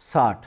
60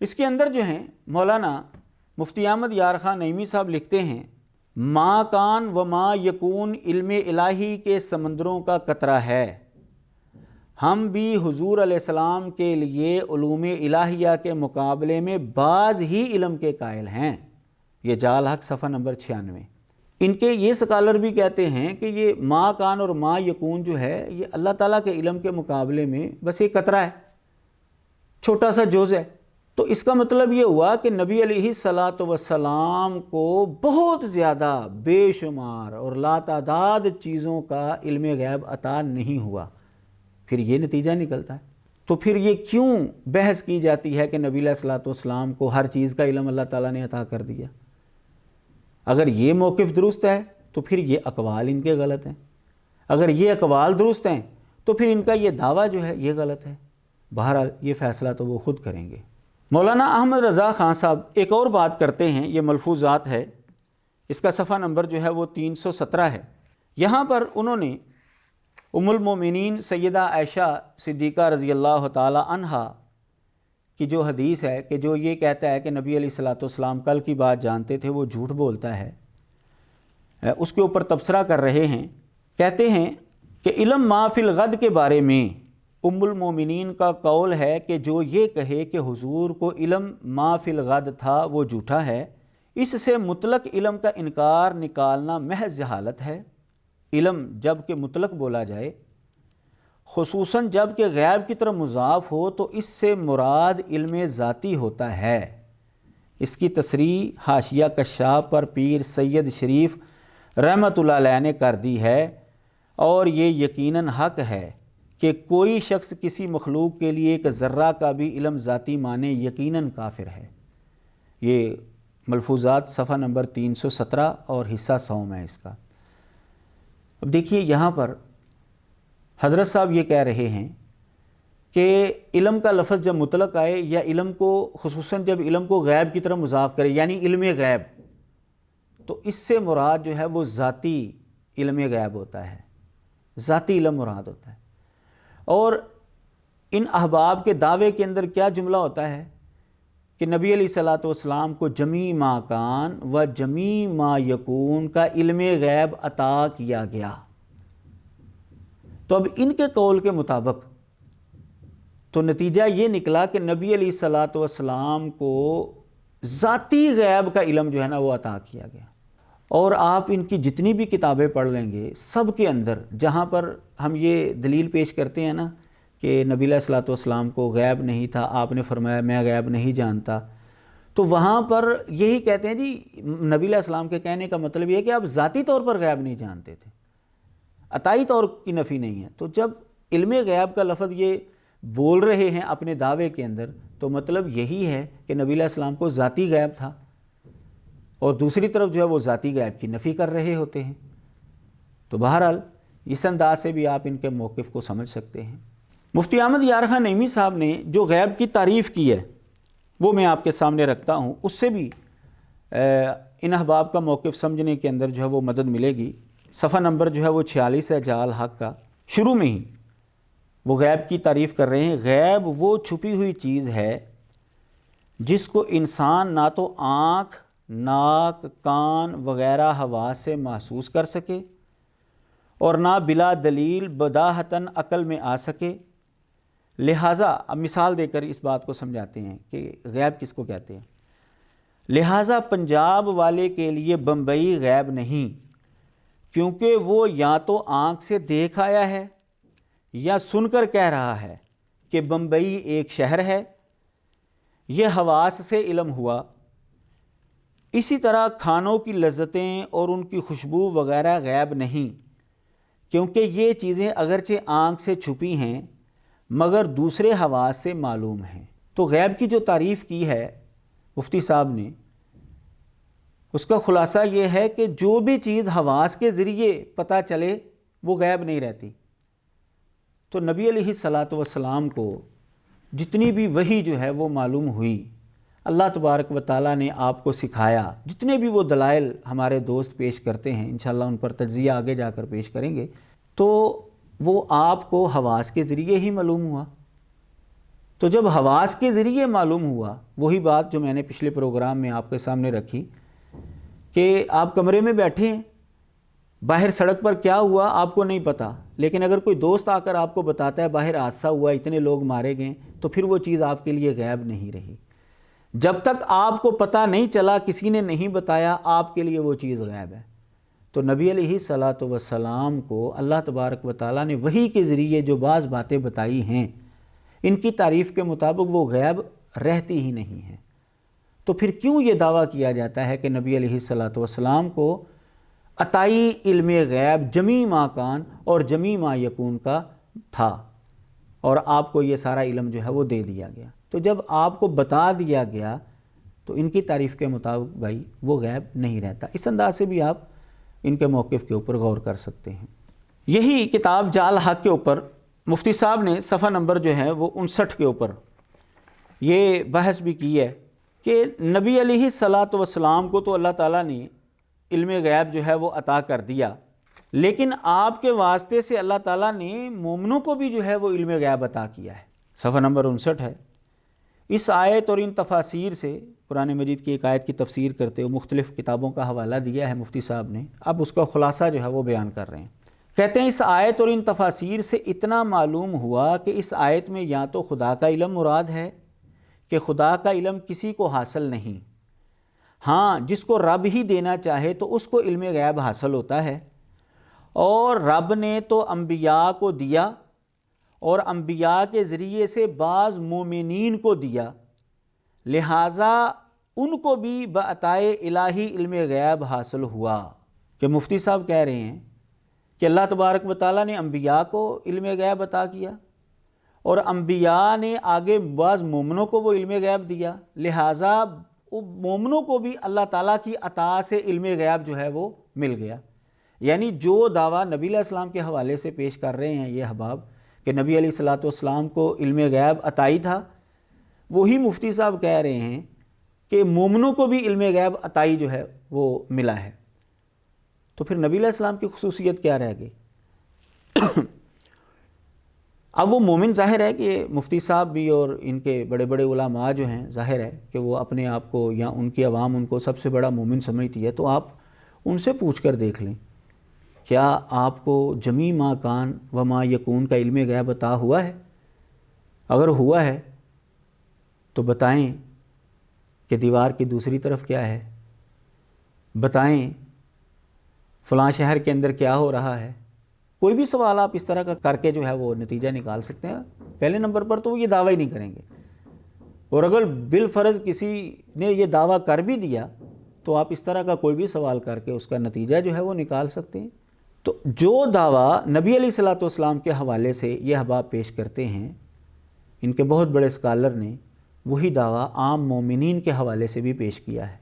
اس کے اندر جو ہیں مولانا مفتی احمد یار خان نعیمی صاحب لکھتے ہیں ما کان و ما یکون علم الہی کے سمندروں کا قطرہ ہے، ہم بھی حضور علیہ السلام کے لیے علوم الہیہ کے مقابلے میں بعض ہی علم کے قائل ہیں۔ یہ جال حق صفحہ نمبر 96۔ ان کے یہ سکالر بھی کہتے ہیں کہ یہ ما کان اور ما یکون جو ہے یہ اللہ تعالیٰ کے علم کے مقابلے میں بس ایک قطرہ ہے، چھوٹا سا جز ہے۔ تو اس کا مطلب یہ ہوا کہ نبی علیہ الصلاۃ والسلام کو بہت زیادہ بے شمار اور لاتعداد چیزوں کا علم غیب عطا نہیں ہوا، پھر یہ نتیجہ نکلتا ہے۔ تو پھر یہ کیوں بحث کی جاتی ہے کہ نبی علیہ الصلاۃ والسلام کو ہر چیز کا علم اللہ تعالیٰ نے عطا کر دیا؟ اگر یہ موقف درست ہے تو پھر یہ اقوال ان کے غلط ہیں، اگر یہ اقوال درست ہیں تو پھر ان کا یہ دعویٰ جو ہے یہ غلط ہے۔ بہرحال یہ فیصلہ تو وہ خود کریں گے۔ مولانا احمد رضا خان صاحب ایک اور بات کرتے ہیں، یہ ملفوظات ہے، اس کا صفحہ نمبر جو ہے وہ 317 ہے۔ یہاں پر انہوں نے ام المومنین سیدہ عائشہ صدیقہ رضی اللہ تعالی عنہا کی جو حدیث ہے کہ جو یہ کہتا ہے کہ نبی علیہ الصلاۃ والسلام کل کی بات جانتے تھے وہ جھوٹ بولتا ہے، اس کے اوپر تبصرہ کر رہے ہیں۔ کہتے ہیں کہ علم ما فی الغد کے بارے میں ام المومنین کا قول ہے کہ جو یہ کہے کہ حضور کو علم ما فی الغد تھا وہ جھوٹا ہے، اس سے مطلق علم کا انکار نکالنا محض جہالت ہے۔ علم جب کہ مطلق بولا جائے، خصوصاً جب کہ غیب کی طرف مضاف ہو، تو اس سے مراد علم ذاتی ہوتا ہے۔ اس کی تصریح حاشیہ کشاف پر پیر سید شریف رحمۃ اللہ علیہ نے کر دی ہے، اور یہ یقیناً حق ہے کہ کوئی شخص کسی مخلوق کے لیے ایک ذرہ کا بھی علم ذاتی مانے یقیناً کافر ہے۔ یہ ملفوظات صفحہ نمبر 317 اور حصہ 100 ہے اس کا۔ اب دیکھیے یہاں پر حضرت صاحب یہ کہہ رہے ہیں کہ علم کا لفظ جب مطلق آئے یا علم کو خصوصاً جب علم کو غیب کی طرف مضاف کرے یعنی علم غیب، تو اس سے مراد جو ہے وہ ذاتی علم غیب ہوتا ہے، ذاتی علم مراد ہوتا ہے۔ اور ان احباب کے دعوے کے اندر کیا جملہ ہوتا ہے کہ نبی علیہ الصلاۃ والسلام کو جمیع ما کان و جمیع ما یکون کا علم غیب عطا کیا گیا۔ تو اب ان کے قول کے مطابق تو نتیجہ یہ نکلا کہ نبی علیہ الصلاۃ والسلام کو ذاتی غیب کا علم جو ہے نا وہ عطا کیا گیا۔ اور آپ ان کی جتنی بھی کتابیں پڑھ لیں گے سب کے اندر جہاں پر ہم یہ دلیل پیش کرتے ہیں نا کہ نبی علیہ الصلاۃ والسلام کو غیب نہیں تھا، آپ نے فرمایا میں غیب نہیں جانتا، تو وہاں پر یہی کہتے ہیں جی نبی علیہ السلام کے کہنے کا مطلب یہ ہے کہ آپ ذاتی طور پر غیب نہیں جانتے تھے، عطائی طور کی نفی نہیں ہے۔ تو جب علم غیب کا لفظ یہ بول رہے ہیں اپنے دعوے کے اندر تو مطلب یہی ہے کہ نبی علیہ السلام کو ذاتی غیب تھا، اور دوسری طرف جو ہے وہ ذاتی غیب کی نفی کر رہے ہوتے ہیں۔ تو بہرحال اس انداز سے بھی آپ ان کے موقف کو سمجھ سکتے ہیں۔ مفتی احمد یار خان نعیمی صاحب نے جو غیب کی تعریف کی ہے وہ میں آپ کے سامنے رکھتا ہوں، اس سے بھی ان احباب کا موقف سمجھنے کے اندر جو ہے وہ مدد ملے گی۔ صفحہ نمبر جو ہے وہ 46 ہے جال حق کا، شروع میں ہی وہ غیب کی تعریف کر رہے ہیں۔ غیب وہ چھپی ہوئی چیز ہے جس کو انسان نہ تو آنکھ، ناک، کان وغیرہ حواس سے محسوس کر سکے اور نہ بلا دلیل بداہتاً عقل میں آ سکے۔ لہٰذا اب مثال دے کر اس بات کو سمجھاتے ہیں کہ غیب کس کو کہتے ہیں۔ لہٰذا پنجاب والے کے لیے بمبئی غیب نہیں، کیونکہ وہ یا تو آنکھ سے دیکھ آیا ہے یا سن کر کہہ رہا ہے کہ بمبئی ایک شہر ہے، یہ حواس سے علم ہوا۔ اسی طرح کھانوں کی لذتیں اور ان کی خوشبو وغیرہ غیب نہیں، کیونکہ یہ چیزیں اگرچہ آنکھ سے چھپی ہیں مگر دوسرے حواس سے معلوم ہیں۔ تو غیب کی جو تعریف کی ہے مفتی صاحب نے، اس کا خلاصہ یہ ہے کہ جو بھی چیز حواس کے ذریعے پتہ چلے وہ غیب نہیں رہتی۔ تو نبی علیہ الصلاۃ والسلام کو جتنی بھی وحی جو ہے وہ معلوم ہوئی، اللہ تبارک و تعالیٰ نے آپ کو سکھایا، جتنے بھی وہ دلائل ہمارے دوست پیش کرتے ہیں انشاءاللہ ان پر تجزیہ آگے جا کر پیش کریں گے، تو وہ آپ کو حواس کے ذریعے ہی معلوم ہوا۔ تو جب حواس کے ذریعے معلوم ہوا، وہی بات جو میں نے پچھلے پروگرام میں آپ کے سامنے رکھی کہ آپ کمرے میں بیٹھے ہیں، باہر سڑک پر کیا ہوا آپ کو نہیں پتا، لیکن اگر کوئی دوست آ کر آپ کو بتاتا ہے باہر حادثہ ہوا، اتنے لوگ مارے گئے، تو پھر وہ چیز آپ کے لیے غیب نہیں رہی۔ جب تک آپ کو پتہ نہیں چلا، کسی نے نہیں بتایا، آپ کے لیے وہ چیز غیب ہے۔ تو نبی علیہ الصلاۃ والسلام کو اللہ تبارک و تعالیٰ نے وحی کے ذریعے جو بعض باتیں بتائی ہیں، ان کی تعریف کے مطابق وہ غیب رہتی ہی نہیں ہیں۔ تو پھر کیوں یہ دعویٰ کیا جاتا ہے کہ نبی علیہ الصلاۃ والسلام کو عطائی علم غیب جمیع ما کان اور جمیع ما یکون کا تھا، اور آپ کو یہ سارا علم جو ہے وہ دے دیا گیا؟ تو جب آپ کو بتا دیا گیا تو ان کی تعریف کے مطابق بھائی وہ غیب نہیں رہتا۔ اس انداز سے بھی آپ ان کے موقف کے اوپر غور کر سکتے ہیں۔ یہی کتاب جعل حق کے اوپر مفتی صاحب نے صفحہ نمبر جو ہے وہ 59 کے اوپر یہ بحث بھی کی ہے کہ نبی علیہ الصلاۃ والسلام کو تو اللہ تعالیٰ نے علم غیب جو ہے وہ عطا کر دیا، لیکن آپ کے واسطے سے اللہ تعالیٰ نے مومنوں کو بھی جو ہے وہ علم غیب عطا کیا ہے۔ صفحہ نمبر 59 ہے۔ اس آیت اور ان تفاسیر سے قرآن مجید کی ایک آیت کی تفسیر کرتے ہوئے مختلف کتابوں کا حوالہ دیا ہے مفتی صاحب نے، اب اس کا خلاصہ جو ہے وہ بیان کر رہے ہیں۔ کہتے ہیں اس آیت اور ان تفاسیر سے اتنا معلوم ہوا کہ اس آیت میں یا تو خدا کا علم مراد ہے کہ خدا کا علم کسی کو حاصل نہیں، ہاں جس کو رب ہی دینا چاہے تو اس کو علم غیب حاصل ہوتا ہے، اور رب نے تو انبیاء کو دیا اور انبیاء کے ذریعے سے بعض مومنین کو دیا، لہٰذا ان کو بھی بعطائے الہی علم غیب حاصل ہوا۔ کہ مفتی صاحب کہہ رہے ہیں کہ اللہ تبارک و تعالیٰ نے انبیاء کو علم غیب عطا کیا اور انبیاء نے آگے بعض مومنوں کو وہ علم غیب دیا، لہٰذا مومنوں کو بھی اللہ تعالیٰ کی عطا سے علم غیب جو ہے وہ مل گیا۔ یعنی جو دعویٰ نبی علیہ السلام کے حوالے سے پیش کر رہے ہیں یہ احباب کہ نبی علیہ الصلاۃ والسلام کو علم غیب عطائی تھا، وہی مفتی صاحب کہہ رہے ہیں کہ مومنوں کو بھی علم غیب عطائی جو ہے وہ ملا ہے۔ تو پھر نبی علیہ السلام کی خصوصیت کیا رہ گئی؟ اب وہ مومن ظاہر ہے کہ مفتی صاحب بھی اور ان کے بڑے بڑے علماء جو ہیں ظاہر ہے کہ وہ اپنے آپ کو یا ان کی عوام ان کو سب سے بڑا مومن سمجھتی ہے، تو آپ ان سے پوچھ کر دیکھ لیں کیا آپ کو جمیع ما کان و ما یکون کا علم غیب عطا ہوا ہے؟ اگر ہوا ہے تو بتائیں کہ دیوار کی دوسری طرف کیا ہے، بتائیں فلاں شہر کے اندر کیا ہو رہا ہے۔ کوئی بھی سوال آپ اس طرح کا کر کے جو ہے وہ نتیجہ نکال سکتے ہیں۔ پہلے نمبر پر تو وہ یہ دعویٰ ہی نہیں کریں گے، اور اگر بالفرض کسی نے یہ دعویٰ کر بھی دیا تو آپ اس طرح کا کوئی بھی سوال کر کے اس کا نتیجہ جو ہے وہ نکال سکتے ہیں۔ تو جو دعویٰ نبی علیہ الصلاۃ والسلام کے حوالے سے یہ احباب پیش کرتے ہیں، ان کے بہت بڑے اسکالر نے وہی دعویٰ عام مومنین کے حوالے سے بھی پیش کیا ہے۔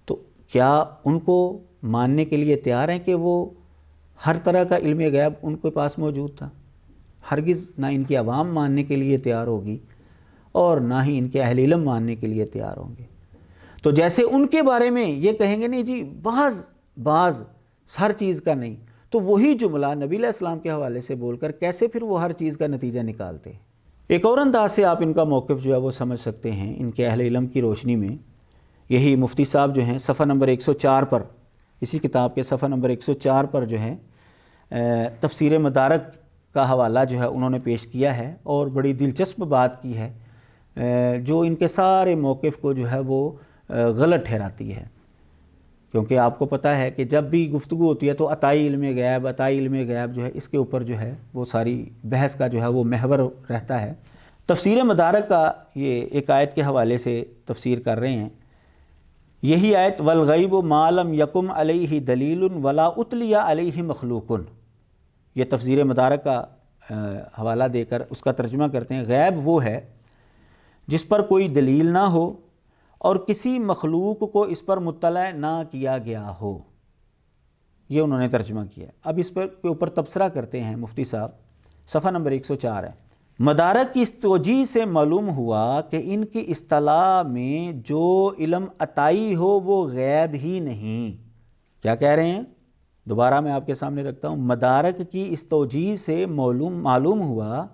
تو کیا ان کو ماننے کے لیے تیار ہیں کہ وہ ہر طرح کا علم غیب ان کے پاس موجود تھا؟ ہرگز نہ ان کی عوام ماننے کے لیے تیار ہوگی اور نہ ہی ان کے اہل علم ماننے کے لیے تیار ہوں گے۔ تو جیسے ان کے بارے میں یہ کہیں گے نہیں جی بعض ہر چیز کا نہیں، تو وہی جملہ نبی علیہ السلام کے حوالے سے بول کر کیسے پھر وہ ہر چیز کا نتیجہ نکالتے ہیں؟ ایک اور انداز سے آپ ان کا موقف جو ہے وہ سمجھ سکتے ہیں ان کے اہل علم کی روشنی میں۔ یہی مفتی صاحب جو ہیں صفحہ نمبر 104 پر، اسی کتاب کے صفحہ نمبر 104 پر جو ہے تفسیر مدارک کا حوالہ جو ہے انہوں نے پیش کیا ہے، اور بڑی دلچسپ بات کی ہے جو ان کے سارے موقف کو جو ہے وہ غلط ٹھہراتی ہے۔ کیونکہ آپ کو پتہ ہے کہ جب بھی گفتگو ہوتی ہے تو عطائی علم غیب جو ہے اس کے اوپر جو ہے وہ ساری بحث کا جو ہے وہ محور رہتا ہے۔ تفسیر مدارک کا یہ ایک آیت کے حوالے سے تفسیر کر رہے ہیں، یہی آیت والغیب ما لم یکم علیہ دلیل ولا اتلی علیہ مخلوق، یہ تفسیر مدارک کا حوالہ دے کر اس کا ترجمہ کرتے ہیں، غیب وہ ہے جس پر کوئی دلیل نہ ہو اور کسی مخلوق کو اس پر مطلع نہ کیا گیا ہو، یہ انہوں نے ترجمہ کیا۔ اب اس پر کے اوپر تبصرہ کرتے ہیں مفتی صاحب، صفحہ نمبر 104 ہے۔ مدارک کی اس توجیہ سے معلوم ہوا کہ ان کی اصطلاح میں جو علم عطائی ہو وہ غیب ہی نہیں۔ کیا کہہ رہے ہیں؟ دوبارہ میں آپ کے سامنے رکھتا ہوں، مدارک کی اس توجیہ سے معلوم ہوا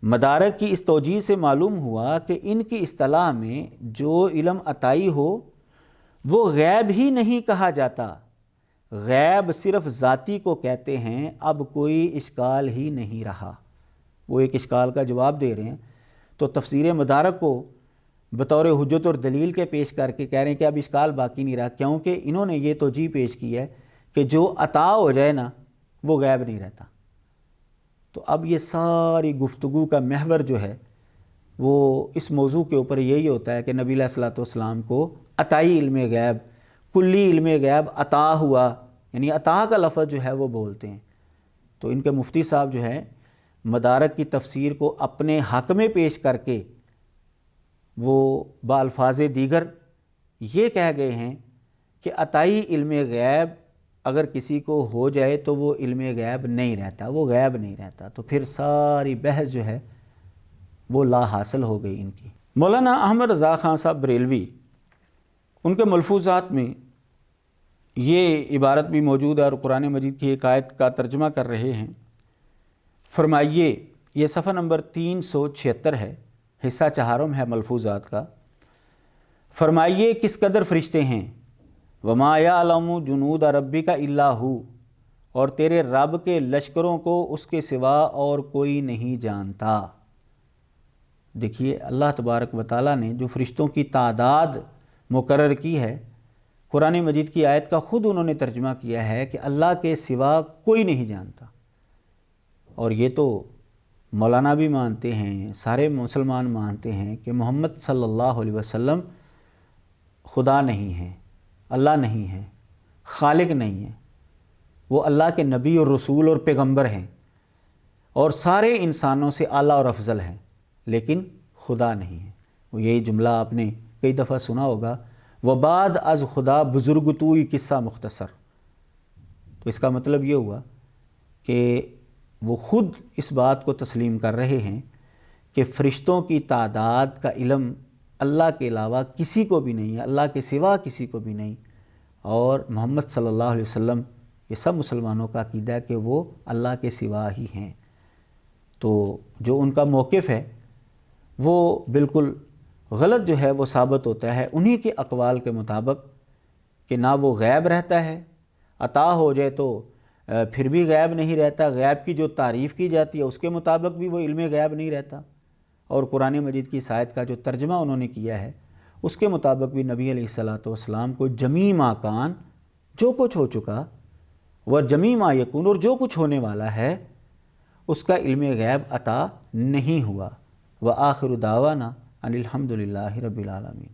مدارک کی اس توجیہ سے معلوم ہوا کہ ان کی اصطلاح میں جو علم عطائی ہو وہ غیب ہی نہیں کہا جاتا، غیب صرف ذاتی کو کہتے ہیں۔ اب کوئی اشکال ہی نہیں رہا۔ وہ ایک اشکال کا جواب دے رہے ہیں، تو تفسیر مدارک کو بطور حجت اور دلیل کے پیش کر کے کہہ رہے ہیں کہ اب اشکال باقی نہیں رہا، کیونکہ انہوں نے یہ توجیہ پیش کی ہے کہ جو عطا ہو جائے نا وہ غیب نہیں رہتا۔ تو اب یہ ساری گفتگو کا محور جو ہے وہ اس موضوع کے اوپر یہی ہوتا ہے کہ نبی علیہ الصلوۃ والسلام کو عطائی علم غیب، کلی علم غیب عطا ہوا، یعنی عطا کا لفظ جو ہے وہ بولتے ہیں۔ تو ان کے مفتی صاحب جو ہے مدارک کی تفسیر کو اپنے حق میں پیش کر کے وہ بالفاظ دیگر یہ کہہ گئے ہیں کہ عطائی علم غیب اگر کسی کو ہو جائے تو وہ علم غیب نہیں رہتا، وہ غیب نہیں رہتا۔ تو پھر ساری بحث جو ہے وہ لا حاصل ہو گئی ان کی۔ مولانا احمد رضا خان صاحب بریلوی، ان کے ملفوظات میں یہ عبارت بھی موجود ہے اور قرآن مجید کی ایک آیت کا ترجمہ کر رہے ہیں۔ فرمائیے، یہ صفحہ نمبر 376 ہے، حصہ چہارم ہے ملفوظات کا۔ فرمائیے کس قدر فرشتے ہیں، وما یعلم جنود ربک الا ہو، اور تیرے رب کے لشکروں کو اس کے سوا اور کوئی نہیں جانتا۔ دیکھیے اللہ تبارک و تعالیٰ نے جو فرشتوں کی تعداد مقرر کی ہے، قرآن مجید کی آیت کا خود انہوں نے ترجمہ کیا ہے کہ اللہ کے سوا کوئی نہیں جانتا۔ اور یہ تو مولانا بھی مانتے ہیں، سارے مسلمان مانتے ہیں کہ محمد صلی اللہ علیہ وسلم خدا نہیں ہیں، اللہ نہیں ہے، خالق نہیں ہے، وہ اللہ کے نبی اور رسول اور پیغمبر ہیں اور سارے انسانوں سے اعلیٰ اور افضل ہیں، لیکن خدا نہیں ہے۔ وہ یہی جملہ آپ نے کئی دفعہ سنا ہوگا، وبعد از خدا بزرگ توئی قصہ مختصر۔ تو اس کا مطلب یہ ہوا کہ وہ خود اس بات کو تسلیم کر رہے ہیں کہ فرشتوں کی تعداد کا علم اللہ کے علاوہ کسی کو بھی نہیں ہے، اللہ کے سوا کسی کو بھی نہیں، اور محمد صلی اللہ علیہ وسلم یہ سب مسلمانوں کا عقیدہ ہے کہ وہ اللہ کے سوا ہی ہیں۔ تو جو ان کا موقف ہے وہ بالکل غلط جو ہے وہ ثابت ہوتا ہے انہی کے اقوال کے مطابق کہ نہ وہ غیب رہتا ہے، عطا ہو جائے تو پھر بھی غیب نہیں رہتا، غیب کی جو تعریف کی جاتی ہے اس کے مطابق بھی وہ علم غیب نہیں رہتا، اور قرآن مجید کی اس آیت کا جو ترجمہ انہوں نے کیا ہے اس کے مطابق بھی نبی علیہ الصلوۃ والسلام کو جمیع ما کان، جو کچھ ہو چکا، و جمیع ما یکون، اور جو کچھ ہونے والا ہے اس کا علم غیب عطا نہیں ہوا۔ وآخر دعوانا ان الحمد للہ رب العالمین۔